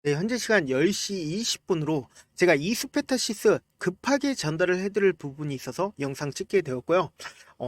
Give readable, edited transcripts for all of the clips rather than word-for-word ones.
네, 현재 시간 10시 20분으로 제가 이스페타시스 급하게 전달을 해드릴 부분이 있어서 영상 찍게 되었고요.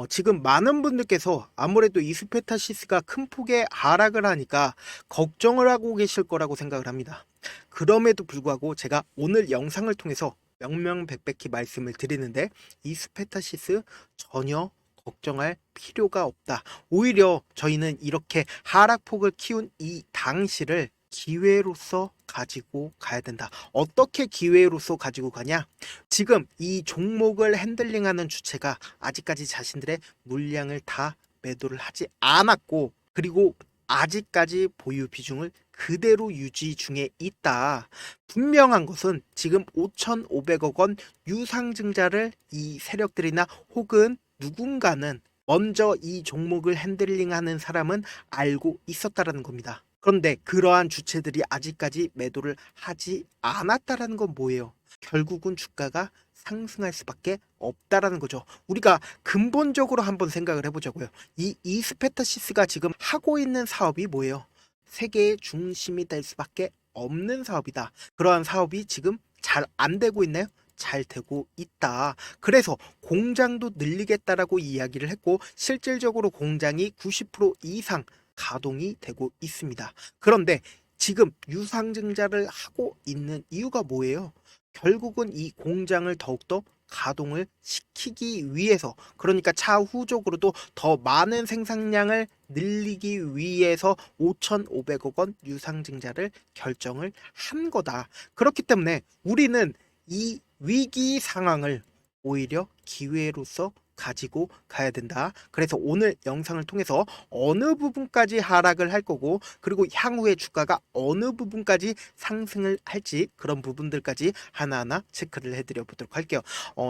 지금 많은 분들께서 아무래도 이스페타시스가 큰 폭의 하락을 하니까 걱정을 하고 계실 거라고 생각을 합니다. 그럼에도 불구하고 제가 오늘 영상을 통해서 명명백백히 말씀을 드리는데 이스페타시스 전혀 걱정할 필요가 없다. 오히려 저희는 이렇게 하락폭을 키운 이 당시를 기회로서 가지고 가야 된다. 어떻게 기회로서 가지고 가냐? 지금 이 종목을 핸들링하는 주체가 아직까지 자신들의 물량을 다 매도를 하지 않았고, 그리고 아직까지 보유 비중을 그대로 유지 중에 있다. 분명한 것은 지금 5,500억 원 유상증자를 이 세력들이나 혹은 누군가는 먼저 이 종목을 핸들링하는 사람은 알고 있었다라는 겁니다. 그런데 그러한 주체들이 아직까지 매도를 하지 않았다라는 건 뭐예요? 결국은 주가가 상승할 수밖에 없다라는 거죠. 우리가 근본적으로 한번 생각을 해보자고요. 이 이스페타시스가 지금 하고 있는 사업이 뭐예요? 세계의 중심이 될 수밖에 없는 사업이다. 그러한 사업이 지금 잘 안 되고 있나요? 잘 되고 있다. 그래서 공장도 늘리겠다라고 이야기를 했고 실질적으로 공장이 90% 이상 가동이 되고 있습니다. 그런데 지금 유상증자를 하고 있는 이유가 뭐예요? 결국은 이 공장을 더욱더 가동을 시키기 위해서, 그러니까 차후적으로도 더 많은 생산량을 늘리기 위해서 5,500억 원 유상증자를 결정을 한 거다. 그렇기 때문에 우리는 이 위기 상황을 오히려 기회로서 가지고 가야 된다. 그래서 오늘 영상을 통해서 어느 부분까지 하락을 할 거고, 그리고 향후에 주가가 어느 부분까지 상승을 할지 그런 부분들까지 하나하나 체크를 해드려 보도록 할게요.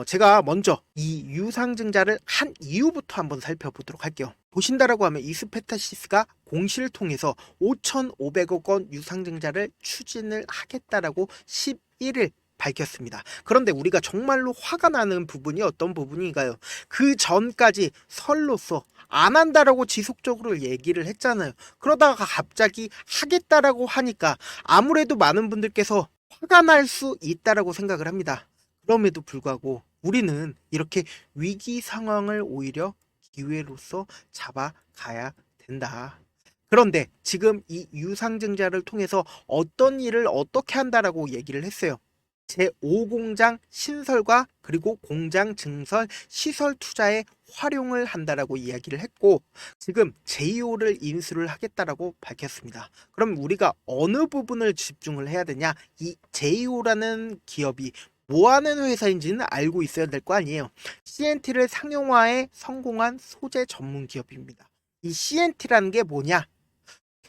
제가 먼저 이 유상증자를 한 이유부터 한번 살펴보도록 할게요. 보신다라고 하면 이스페타시스가 공시를 통해서 5,500억 원 유상증자를 추진을 하겠다라고 11일 밝혔습니다. 그런데 우리가 정말로 화가 나는 부분이 어떤 부분인가요? 그 전까지 설로서 안 한다라고 지속적으로 얘기를 했잖아요. 그러다가 갑자기 하겠다라고 하니까 아무래도 많은 분들께서 화가 날 수 있다라고 생각을 합니다. 그럼에도 불구하고 우리는 이렇게 위기 상황을 오히려 기회로서 잡아가야 된다. 그런데 지금 이 유상증자를 통해서 어떤 일을 어떻게 한다라고 얘기를 했어요. 제5공장 신설과 그리고 공장 증설 시설 투자에 활용을 한다라고 이야기를 했고, 지금 제2호를 인수를 하겠다라고 밝혔습니다. 그럼 우리가 어느 부분을 집중을 해야 되냐? 이 제2호라는 기업이 뭐 하는 회사인지는 알고 있어야 될 거 아니에요. CNT를 상용화에 성공한 소재 전문 기업입니다. 이 CNT라는 게 뭐냐?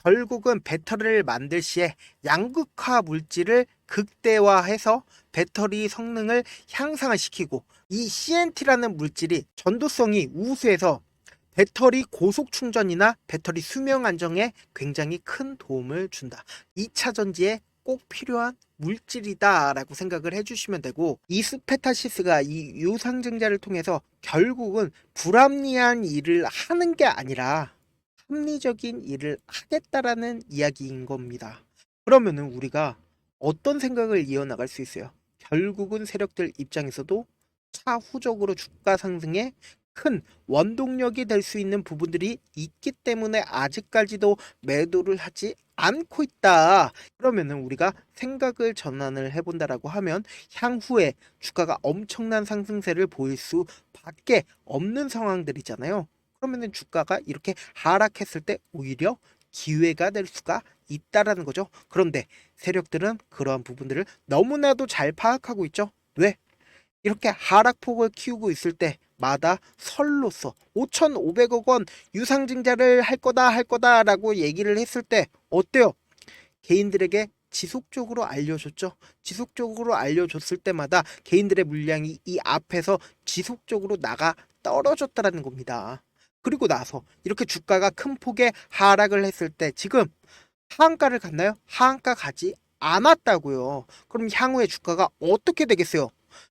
결국은 배터리를 만들 시에 양극화 물질을 극대화해서 배터리 성능을 향상을 시키고, 이 CNT라는 물질이 전도성이 우수해서 배터리 고속 충전이나 배터리 수명 안정에 굉장히 큰 도움을 준다. 2차 전지에 꼭 필요한 물질이다 라고 생각을 해주시면 되고, 이스페타시스가 이 유상증자를 통해서 결국은 불합리한 일을 하는 게 아니라 합리적인 일을 하겠다라는 이야기인 겁니다. 그러면은 우리가 어떤 생각을 이어나갈 수 있어요? 결국은 세력들 입장에서도 차후적으로 주가 상승에 큰 원동력이 될 수 있는 부분들이 있기 때문에 아직까지도 매도를 하지 않고 있다. 그러면은 우리가 생각을 전환을 해본다라고 하면 향후에 주가가 엄청난 상승세를 보일 수밖에 없는 상황들이잖아요. 그러면은 주가가 이렇게 하락했을 때 오히려 기회가 될 수가 있다라는 거죠. 그런데 세력들은 그러한 부분들을 너무나도 잘 파악하고 있죠. 왜? 이렇게 하락폭을 키우고 있을 때마다 설로서 5,500억 원 유상증자를 할 거다라고 얘기를 했을 때 어때요? 개인들에게 지속적으로 알려줬죠. 지속적으로 알려줬을 때마다 개인들의 물량이 이 앞에서 지속적으로 나가 떨어졌다라는 겁니다. 그리고 나서 이렇게 주가가 큰 폭의 하락을 했을 때 지금 하한가를 갔나요? 하한가 가지 않았다고요. 그럼 향후에 주가가 어떻게 되겠어요?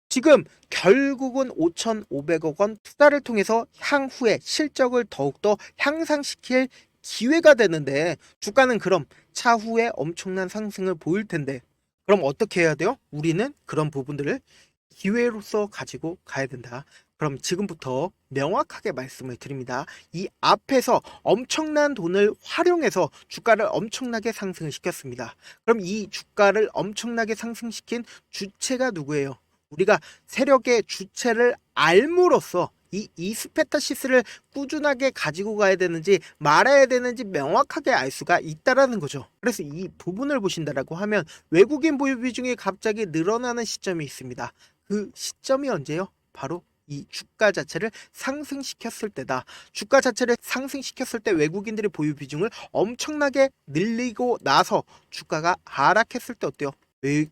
지금 결국은 5,500억 원 투자를 통해서 향후에 실적을 더욱더 향상시킬 기회가 되는데, 주가는 그럼 차후에 엄청난 상승을 보일 텐데 그럼 어떻게 해야 돼요? 우리는 그런 부분들을 기회로서 가지고 가야 된다. 그럼 지금부터 명확하게 말씀을 드립니다. 이 앞에서 엄청난 돈을 활용해서 주가를 엄청나게 상승을 시켰습니다. 그럼 이 주가를 엄청나게 상승시킨 주체가 누구예요? 우리가 세력의 주체를 알므로써 이 이스페타시스를 꾸준하게 가지고 가야 되는지 말아야 되는지 명확하게 알 수가 있다라는 거죠. 그래서 이 부분을 보신다라고 하면 외국인 보유 비중이 갑자기 늘어나는 시점이 있습니다. 그 시점이 언제요? 바로 이 주가 자체를 상승시켰을 때다. 주가 자체를 상승시켰을 때 외국인들의 보유 비중을 엄청나게 늘리고 나서 주가가 하락했을 때 어때요?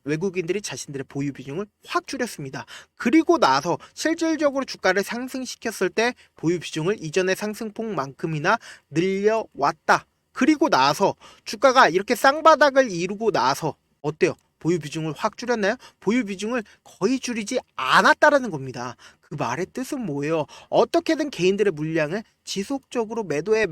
외국인들이 자신들의 보유 비중을 확 줄였습니다. 그리고 나서 실질적으로 주가를 상승시켰을 때 보유 비중을 이전의 상승폭만큼이나 늘려왔다. 그리고 나서 주가가 이렇게 쌍바닥을 이루고 나서 어때요? 보유 비중을 확 줄였나요? 보유 비중을 거의 줄이지 않았다라는 겁니다. 그 말의 뜻은 뭐예요? 어떻게든 개인들의 물량을 지속적으로 매도해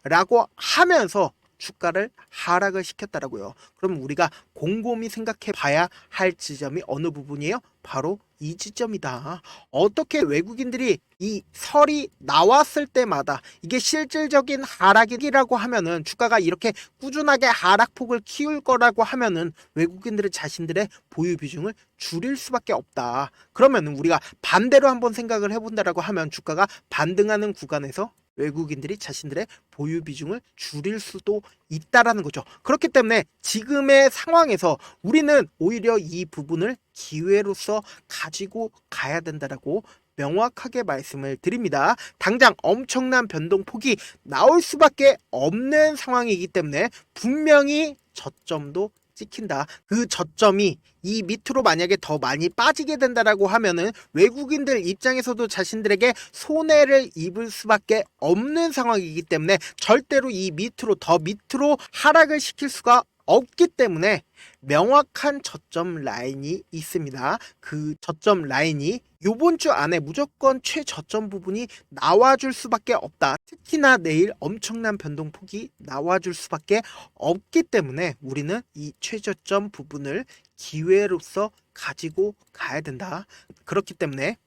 라고 하면서 주가를 하락을 시켰다라고요. 그럼 우리가 곰곰이 생각해 봐야 할 지점이 어느 부분이에요? 바로 이 지점이다. 어떻게 외국인들이 이 설이 나왔을 때마다 이게 실질적인 하락이라고 하면은 주가가 이렇게 꾸준하게 하락폭을 키울 거라고 하면은 외국인들은 자신들의 보유 비중을 줄일 수밖에 없다. 그러면은 우리가 반대로 한번 생각을 해본다라고 하면 주가가 반등하는 구간에서 외국인들이 자신들의 보유 비중을 줄일 수도 있다라는 거죠. 그렇기 때문에 지금의 상황에서 우리는 오히려 이 부분을 기회로서 가지고 가야 된다라고 명확하게 말씀을 드립니다. 당장 엄청난 변동폭이 나올 수밖에 없는 상황이기 때문에 분명히 저점도 찍힌다. 그 저점이 이 밑으로 만약에 더 많이 빠지게 된다라고 하면은 외국인들 입장에서도 자신들에게 손해를 입을 수밖에 없는 상황이기 때문에 절대로 이 밑으로 더 밑으로 하락을 시킬 수가 없기 때문에 명확한 저점 라인이 있습니다. 그 저점 라인이 요번 주 안에 무조건 최저점 부분이 나와줄 수밖에 없다. 특히나 내일 엄청난 변동폭이 나와줄 수밖에 없기 때문에 우리는 이 최저점 부분을 기회로서 가지고 가야 된다. 그렇기 때문에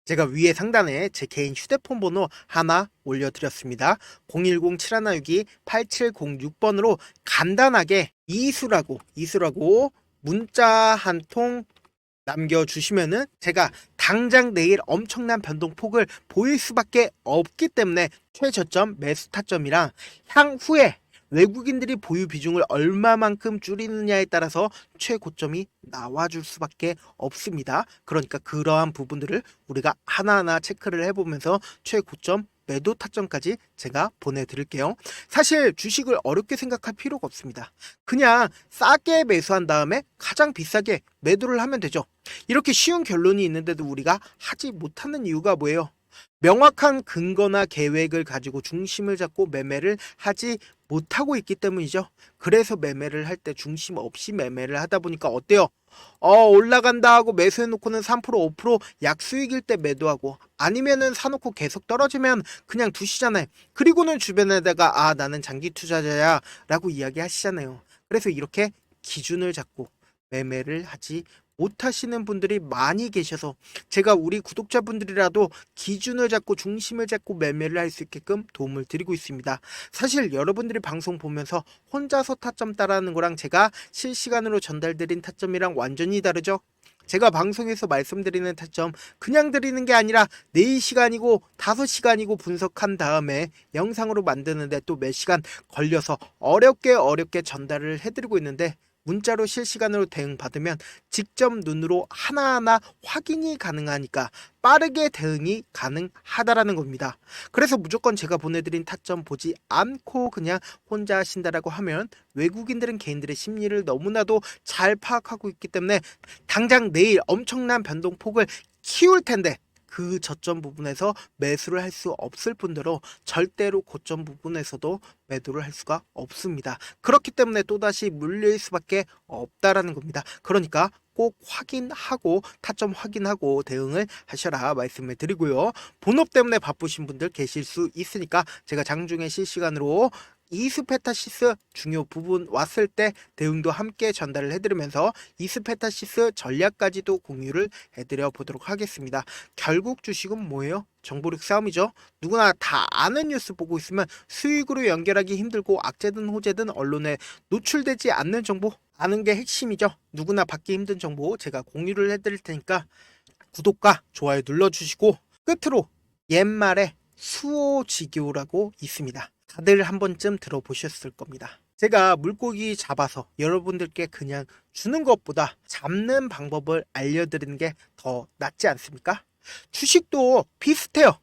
제가 위에 상단에 제 개인 휴대폰 번호 하나 올려드렸습니다. 010-7162-8706번으로 간단하게 이수라고 문자 한 통 남겨주시면은 제가 당장 내일 엄청난 변동폭을 보일 수밖에 없기 때문에 최저점 매수 타점이랑 향후에 외국인들이 보유 비중을 얼마만큼 줄이느냐에 따라서 최고점이 나와줄 수밖에 없습니다. 그러니까 그러한 부분들을 우리가 하나하나 체크를 해보면서 최고점 매도 타점까지 제가 보내드릴게요. 사실 주식을 어렵게 생각할 필요가 없습니다. 그냥 싸게 매수한 다음에 가장 비싸게 매도를 하면 되죠. 이렇게 쉬운 결론이 있는데도 우리가 하지 못하는 이유가 뭐예요? 명확한 근거나 계획을 가지고 중심을 잡고 매매를 하지 못하고 있기 때문이죠. 그래서 매매를 할 때 중심 없이 매매를 하다 보니까 어때요? 올라간다 하고 매수해놓고는 3% 5% 약수익일 때 매도하고 아니면은 사놓고 계속 떨어지면 그냥 두시잖아요. 그리고는 주변에다가 나는 장기 투자자야 라고 이야기하시잖아요. 그래서 이렇게 기준을 잡고 매매를 하지 못하시는 분들이 많이 계셔서 제가 우리 구독자분들이라도 기준을 잡고 중심을 잡고 매매를 할 수 있게끔 도움을 드리고 있습니다. 사실 여러분들이 방송 보면서 혼자서 타점 따라하는 거랑 제가 실시간으로 전달드린 타점이랑 완전히 다르죠? 제가 방송에서 말씀드리는 타점 그냥 드리는 게 아니라 4시간이고 5시간이고 분석한 다음에 영상으로 만드는데 또 몇 시간 걸려서 어렵게 전달을 해드리고 있는데 문자로 실시간으로 대응 받으면 직접 눈으로 하나하나 확인이 가능하니까 빠르게 대응이 가능하다라는 겁니다. 그래서 무조건 제가 보내드린 타점 보지 않고 그냥 혼자 하신다라고 하면 외국인들은 개인들의 심리를 너무나도 잘 파악하고 있기 때문에 당장 내일 엄청난 변동폭을 키울 텐데 그 저점 부분에서 매수를 할 수 없을 뿐더러 절대로 고점 부분에서도 매도를 할 수가 없습니다. 그렇기 때문에 또다시 물릴 수밖에 없다라는 겁니다. 그러니까 꼭 확인하고 타점 확인하고 대응을 하셔라 말씀을 드리고요. 본업 때문에 바쁘신 분들 계실 수 있으니까 제가 장중에 실시간으로 이스페타시스 중요 부분 왔을 때 대응도 함께 전달을 해드리면서 이스페타시스 전략까지도 공유를 해드려 보도록 하겠습니다. 결국 주식은 뭐예요? 정보력 싸움이죠. 누구나 다 아는 뉴스 보고 있으면 수익으로 연결하기 힘들고 악재든 호재든 언론에 노출되지 않는 정보 아는 게 핵심이죠. 누구나 받기 힘든 정보 제가 공유를 해드릴 테니까 구독과 좋아요 눌러주시고, 끝으로 옛말에 수오지교라고 있습니다. 다들 한 번쯤 들어보셨을 겁니다. 제가 물고기 잡아서 여러분들께 그냥 주는 것보다 잡는 방법을 알려드리는 게 더 낫지 않습니까? 주식도 비슷해요.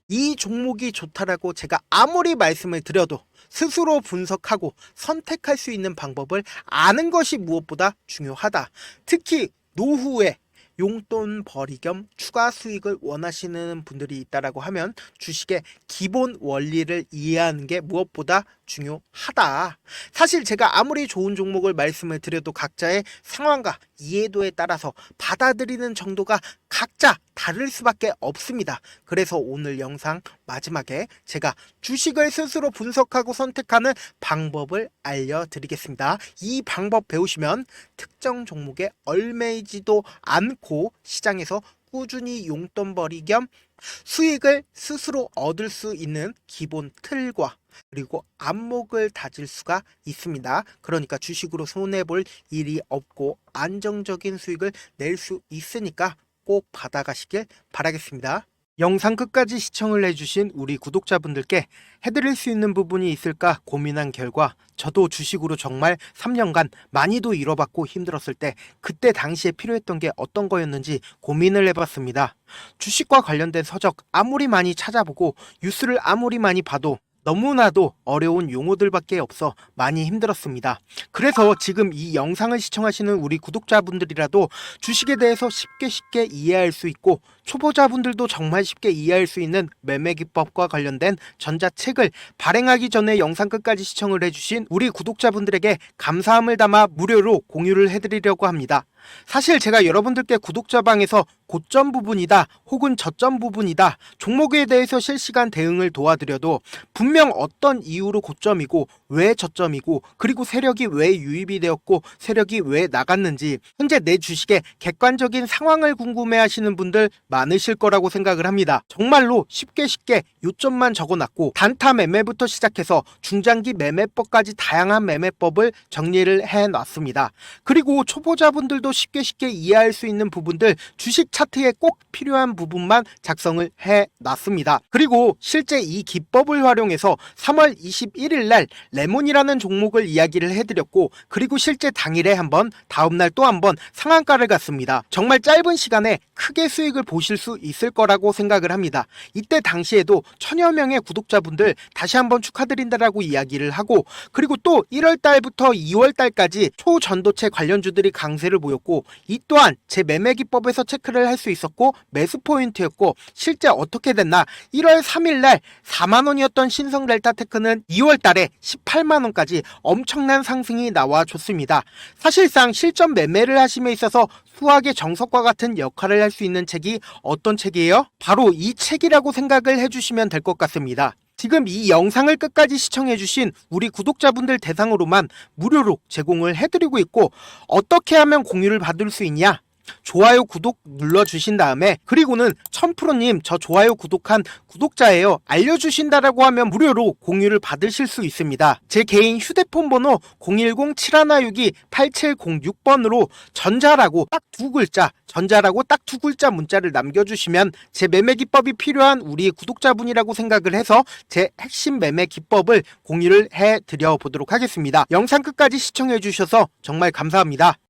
이 종목이 좋다라고 제가 아무리 말씀을 드려도 스스로 분석하고 선택할 수 있는 방법을 아는 것이 무엇보다 중요하다. 특히 노후에 용돈 벌이 겸 추가 수익을 원하시는 분들이 있다라고 하면 주식의 기본 원리를 이해하는 게 무엇보다 중요하다. 사실 제가 아무리 좋은 종목을 말씀을 드려도 각자의 상황과 이해도에 따라서 받아들이는 정도가 각자 다를 수밖에 없습니다. 그래서 오늘 영상 마지막에 제가 주식을 스스로 분석하고 선택하는 방법을 알려드리겠습니다. 이 방법 배우시면 특정 종목에 얽매이지도 않고 시장에서 꾸준히 용돈벌이 겸 수익을 스스로 얻을 수 있는 기본 틀과 그리고 안목을 다질 수가 있습니다. 그러니까 주식으로 손해볼 일이 없고 안정적인 수익을 낼 수 있으니까 꼭 받아가시길 바라겠습니다. 영상 끝까지 시청을 해주신 우리 구독자분들께 해드릴 수 있는 부분이 있을까 고민한 결과 저도 주식으로 정말 3년간 많이도 잃어봤고 힘들었을 때 그때 당시에 필요했던 게 어떤 거였는지 고민을 해봤습니다. 주식과 관련된 서적 아무리 많이 찾아보고 뉴스를 아무리 많이 봐도 너무나도 어려운 용어들밖에 없어 많이 힘들었습니다. 그래서 지금 이 영상을 시청하시는 우리 구독자분들이라도 주식에 대해서 쉽게 이해할 수 있고 초보자분들도 정말 쉽게 이해할 수 있는 매매 기법과 관련된 전자책을 발행하기 전에 영상 끝까지 시청을 해주신 우리 구독자분들에게 감사함을 담아 무료로 공유를 해드리려고 합니다. 사실 제가 여러분들께 구독자방에서 고점 부분이다 혹은 저점 부분이다 종목에 대해서 실시간 대응을 도와드려도 분명 어떤 이유로 고점이고 왜 저점이고 그리고 세력이 왜 유입이 되었고 세력이 왜 나갔는지 현재 내 주식의 객관적인 상황을 궁금해 하시는 분들 많으실 거라고 생각을 합니다. 정말로 쉽게 요점만 적어놨고 단타 매매부터 시작해서 중장기 매매법까지 다양한 매매법을 정리를 해놨습니다. 그리고 초보자분들도 쉽게 이해할 수 있는 부분들 주식 차트에 꼭 필요한 부분만 작성을 해놨습니다. 그리고 실제 이 기법을 활용해서 3월 21일 날 레몬이라는 종목을 이야기를 해드렸고 그리고 실제 당일에 한번 다음날 또 한번 상한가를 갔습니다. 정말 짧은 시간에 크게 수익을 보실 수 있을 거라고 생각을 합니다. 이때 당시에도 1000여 명의 구독자분들 다시 한번 축하드린다라고 이야기를 하고 그리고 또 1월 달부터 2월 달까지 초전도체 관련주들이 강세를 보였고 이 또한 제 매매 기법에서 체크를 할 수 있었고 매수 포인트였고 실제 어떻게 됐나 1월 3일 날 4만원이었던 신성 델타테크는 2월 달에 18만원까지 엄청난 상승이 나와줬습니다. 사실상 실전 매매를 하심에 있어서 수학의 정석과 같은 역할을 할 수 있는 책이 어떤 책이에요? 바로 이 책이라고 생각을 해주시면 될 것 같습니다. 지금 이 영상을 끝까지 시청해주신 우리 구독자분들 대상으로만 무료로 제공을 해드리고 있고 어떻게 하면 공유를 받을 수 있냐? 좋아요 구독 눌러주신 다음에 그리고는 1000%님 저 좋아요 구독한 구독자예요 알려주신다라고 하면 무료로 공유를 받으실 수 있습니다. 제 개인 휴대폰 번호 010-7162-8706번으로 전자라고 딱 두 글자 전자라고 딱 두 글자 문자를 남겨주시면 제 매매 기법이 필요한 우리 구독자분이라고 생각을 해서 제 핵심 매매 기법을 공유를 해드려 보도록 하겠습니다. 영상 끝까지 시청해 주셔서 정말 감사합니다.